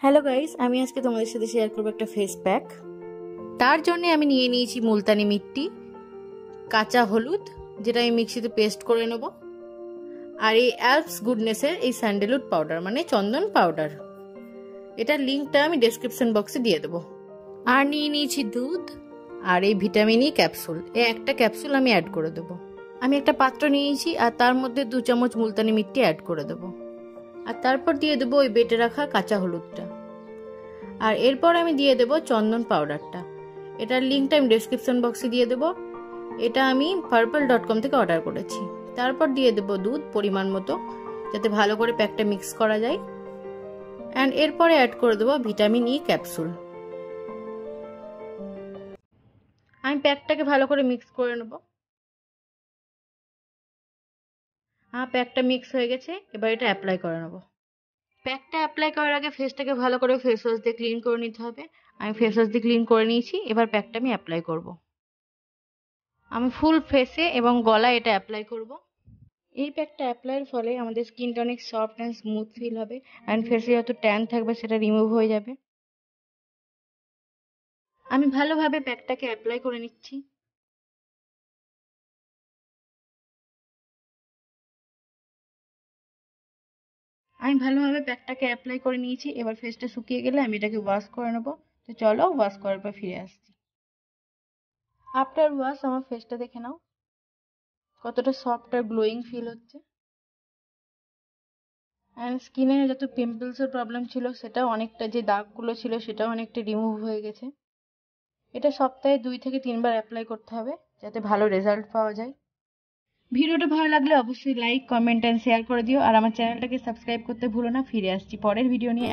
Hello guys, আমি আজকে তোমাদের সাথে শেয়ার করবো একটা ফেস প্যাক। তার জন্য আমি নিয়ে নিয়েছি মুলতানি মিট্টি, কাঁচা হলুদ যেটা আমি মিক্সিতে পেস্ট করে নেব, আর এই অ্যালপস গুডনেসের এই স্যান্ডেলউড পাউডার মানে চন্দন পাউডার। এটার লিঙ্কটা আমি ডেসক্রিপশন বক্সে দিয়ে দেবো। আর নিয়ে নিয়েছি দুধ আর এই ভিটামিন ই ক্যাপসুল। এই একটা ক্যাপসুল আমি অ্যাড করে দেবো। আমি একটা পাত্র নিয়েছি আর তার মধ্যে 2 চামচ মুলতানি মিট্টি অ্যাড করে দেবো। আর তারপর দিয়ে দেবো ওই বেটে রাখা কাঁচা হলুদটা। আর এরপর আমি দিয়ে দেবো চন্দন পাউডারটা। এটার লিঙ্কটা আমি ডেসক্রিপশন বক্সে দিয়ে দেবো। এটা আমি purple.com থেকে অর্ডার করেছি। তারপর দিয়ে দেবো দুধ পরিমাণ মতো, যাতে ভালো করে প্যাকটা মিক্স করা যায়। অ্যান্ড এরপরে অ্যাড করে দেবো ভিটামিন ই ক্যাপসুল। আমি প্যাকটাকে ভালো করে মিক্স করে নেব। প্যাকটা মিক্স হয়ে গেছে, এবার এটা অ্যাপ্লাই করে নেব। প্যাকটা অ্যাপ্লাই করার আগে ফেসটাকে ভালো করে ফেস ওয়াশ দিয়ে ক্লিন করে নিতে হবে। আমি ফেস ওয়াশ দিয়ে ক্লিন করে নিয়েছি। এবার প্যাকটা আমি অ্যাপ্লাই করব। আমি ফুল ফেসে এবং গলায় এটা অ্যাপ্লাই করব। এই প্যাকটা অ্যাপ্লাইয়ের ফলে আমাদের স্কিনটা অনেক সফট অ্যান্ড স্মুথ ফিল হবে, অ্যান্ড ফেসে যত ট্যান থাকবে সেটা রিমুভ হয়ে যাবে। আমি ভালোভাবে প্যাকটাকে অ্যাপ্লাই করে নিচ্ছি। আমি ভালোভাবে প্যাকটাকে অ্যাপ্লাই করে নিয়েছি। এবার ফেসটা শুকিয়ে গেলে আমি এটাকে ওয়াশ করে নেবো। তো চলো ওয়াশ করার পর ফিরে আসছি। আফটার ওয়াশ আমার ফেসটা দেখে নাও কতটা সফট আর গ্লোয়িং ফিল হচ্ছে। অ্যান্ড স্কিনে যত পিম্পলসের প্রবলেম ছিল সেটাও অনেকটা, যে দাগগুলো ছিল সেটাও অনেকটা রিমুভ হয়ে গেছে। এটা সপ্তাহে 2 থেকে 3 বার অ্যাপ্লাই করতে হবে যাতে ভালো রেজাল্ট পাওয়া যায়। ভিডিওটা ভালো লাগলে অবশ্যই লাইক, কমেন্ট অ্যান্ড শেয়ার করে দিও। আর আমার চ্যানেলটাকে সাবস্ক্রাইব করতে ভুলো না। ফিরে আসছি পরের ভিডিও নিয়ে।